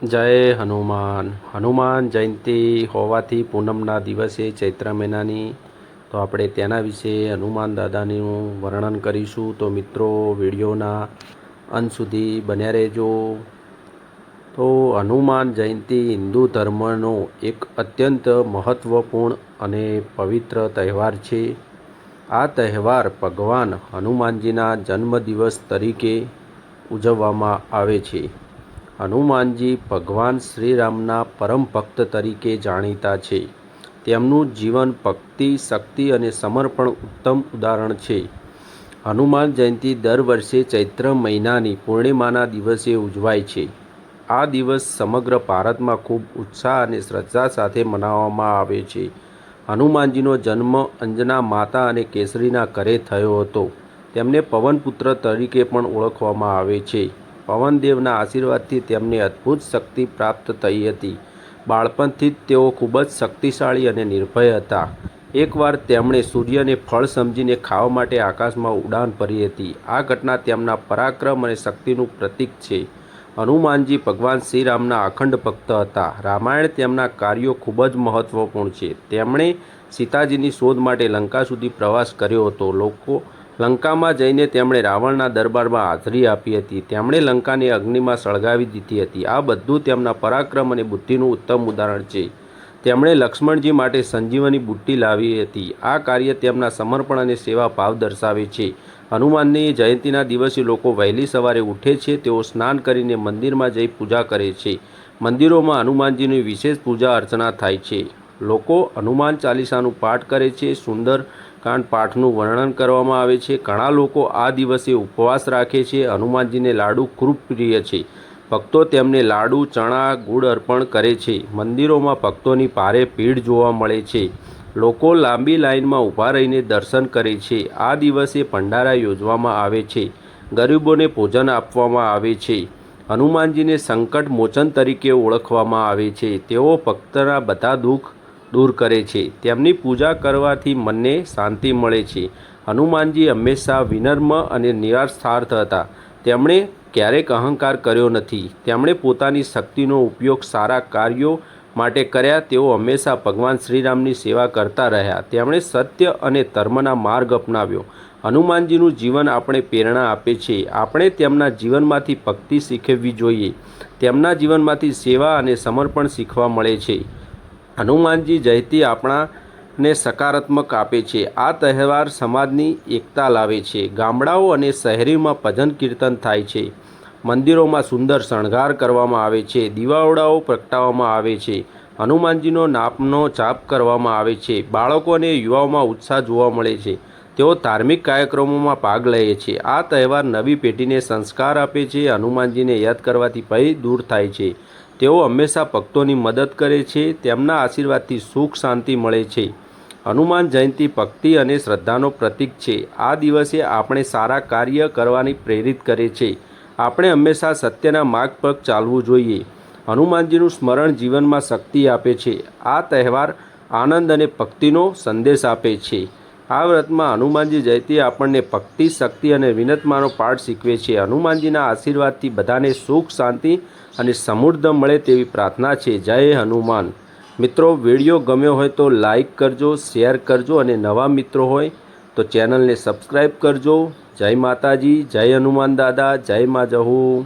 જય હનુમાન. હનુમાન જયંતિ હોવાથી પૂનમના દિવસે ચૈત્ર મહિનાની તો આપણે તેના વિશે હનુમાન દાદાનું વર્ણન કરીશું. તો મિત્રો વિડીયોના અંત સુધી બન્યા રહેજો. તો હનુમાન જયંતિ હિન્દુ ધર્મનો એક અત્યંત મહત્ત્વપૂર્ણ અને પવિત્ર તહેવાર છે. આ તહેવાર ભગવાન હનુમાનજીના જન્મદિવસ તરીકે ઉજવવામાં આવે છે. હનુમાનજી ભગવાન શ્રીરામના પરમ ભક્ત તરીકે જાણીતા છે. તેમનું જીવન ભક્તિ, શક્તિ અને સમર્પણ ઉત્તમ ઉદાહરણ છે. હનુમાન જયંતિ દર વર્ષે ચૈત્ર મહિનાની પૂર્ણિમાના દિવસે ઉજવાય છે. આ દિવસ સમગ્ર ભારતમાં ખૂબ ઉત્સાહ અને શ્રદ્ધા સાથે મનાવવામાં આવે છે. હનુમાનજીનો જન્મ અંજના માતા અને કેસરીના ઘરે થયો હતો. તેમને પવનપુત્ર તરીકે પણ ઓળખવામાં આવે છે. પવનદેવના આશીર્વાદથી તેમને અદ્ભુત શક્તિ પ્રાપ્ત થઈ હતી. બાળપણથી જ તેઓ ખૂબ જ શક્તિશાળી અને નિર્ભય હતા. એકવાર તેમણે સૂર્યને ફળ સમજીને ખાવા માટે આકાશમાં ઉડાન ભરી હતી. આ ઘટના તેમના પરાક્રમ અને શક્તિનું પ્રતીક છે. હનુમાનજી ભગવાન શ્રીરામના અખંડ ભક્ત હતા. રામાયણ તેમના કાર્યો ખૂબ જ મહત્વપૂર્ણ છે. તેમણે સીતાજીની શોધ માટે લંકા સુધી પ્રવાસ કર્યો હતો. લંકામાં જઈને તેમણે રાવણના દરબારમાં હાજરી આપી હતી. તેમણે લંકાને અગ્નિમાં સળગાવી દીધી હતી. આ બધું તેમના પરાક્રમ અને બુદ્ધિનું ઉત્તમ ઉદાહરણ છે. તેમણે લક્ષ્મણજી માટે સંજીવની બુટ્ટી લાવી હતી. આ કાર્ય તેમના સમર્પણ અને સેવા ભાવ દર્શાવે છે. હનુમાનની જયંતિના દિવસે લોકો વહેલી સવારે ઉઠે છે. તેઓ સ્નાન કરીને મંદિરમાં જઈ પૂજા કરે છે. મંદિરોમાં હનુમાનજીની વિશેષ પૂજા અર્ચના થાય છે. લોકો હનુમાન ચાલીસાનું પાઠ કરે છે. સુંદરકાંડ પાઠનું વર્ણન કરવામાં આવે છે. ઘણા લોકો આ દિવસે ઉપવાસ રાખે છે. હનુમાનજીને લાડુ ખૂબ પ્રિય છે. ભક્તો તેમને લાડુ, ચણા, ગુડ અર્પણ કરે છે. મંદિરોમાં ભક્તોની ભારે ભીડ જોવા મળે છે. લોકો લાંબી લાઇનમાં ઊભા રહીને દર્શન કરે છે. આ દિવસે ભંડારા યોજવામાં આવે છે. ગરીબોને ભોજન આપવામાં આવે છે. હનુમાનજીને સંકટ મોચન તરીકે ઓળખવામાં આવે છે. તેઓ ભક્તના બધા દુઃખ દૂર કરે છે. તેમની પૂજા કરવાથી મનને શાંતિ મળે છે. હનુમાનજી હંમેશા વિનમ્ર અને નિસ્વાર્થ હતા. તેમણે ક્યારેક અહંકાર કર્યો નથી. તેમણે પોતાની શક્તિનો ઉપયોગ સારા કાર્યો માટે કર્યા. તેઓ હંમેશા ભગવાન શ્રીરામની સેવા કરતા રહ્યા. તેમણે સત્ય અને ધર્મના માર્ગ અપનાવ્યો. હનુમાનજીનું જીવન આપણે પ્રેરણા આપે છે. આપણે તેમના જીવનમાંથી ભક્તિ શીખવવી જોઈએ. તેમના જીવનમાંથી સેવા અને સમર્પણ શીખવા મળે છે. હનુમાનજી જયંતિ આપણાને સકારાત્મક આપે છે. આ તહેવાર સમાજની એકતા લાવે છે. ગામડાઓ અને શહેરીમાં ભજન કીર્તન થાય છે. મંદિરોમાં સુંદર શણગાર કરવામાં આવે છે. દીવાઓડાઓ પ્રગટાવવામાં આવે છે. હનુમાનજીનો નામનો જાપ કરવામાં આવે છે. બાળકો અને યુવાઓમાં ઉત્સાહ જોવા મળે છે. તેઓ ધાર્મિક કાર્યક્રમોમાં ભાગ લે છે. આ તહેવાર નવી પેઢીને સંસ્કાર આપે છે. હનુમાનજીને યાદ કરવાથી ભય દૂર થાય છે. તેઓ હંમેશા ભક્તોની મદદ કરે છે. તેમના આશીર્વાદથી સુખ શાંતિ મળે છે. હનુમાન જયંતિ ભક્તિ અને શ્રદ્ધાનો પ્રતીક છે. આ દિવસે આપણે સારા કાર્ય કરવાની પ્રેરિત કરે છે. આપણે હંમેશા સત્યના માર્ગ પર ચાલવું જોઈએ. હનુમાનજીનું સ્મરણ જીવનમાં શક્તિ આપે છે. આ તહેવાર આનંદ અને ભક્તિનો સંદેશ આપે છે. આ વ્રતમાં હનુમાનજી જયંતિ આપણને ભક્તિ, શક્તિ અને વિનમ્રતાનો પાઠ શીખવે છે. હનુમાનજીના આશીર્વાદથી બધાને સુખ, શાંતિ અને સમૃદ્ધિ મળે તેવી પ્રાર્થના છે. જય હનુમાન. મિત્રો, વિડીયો ગમ્યો હોય તો લાઈક કરજો, શેર કરજો અને નવા મિત્રો હોય તો ચેનલને સબસ્ક્રાઈબ કરજો. જય માતાજી, જય હનુમાન દાદા, જય મા જહુ.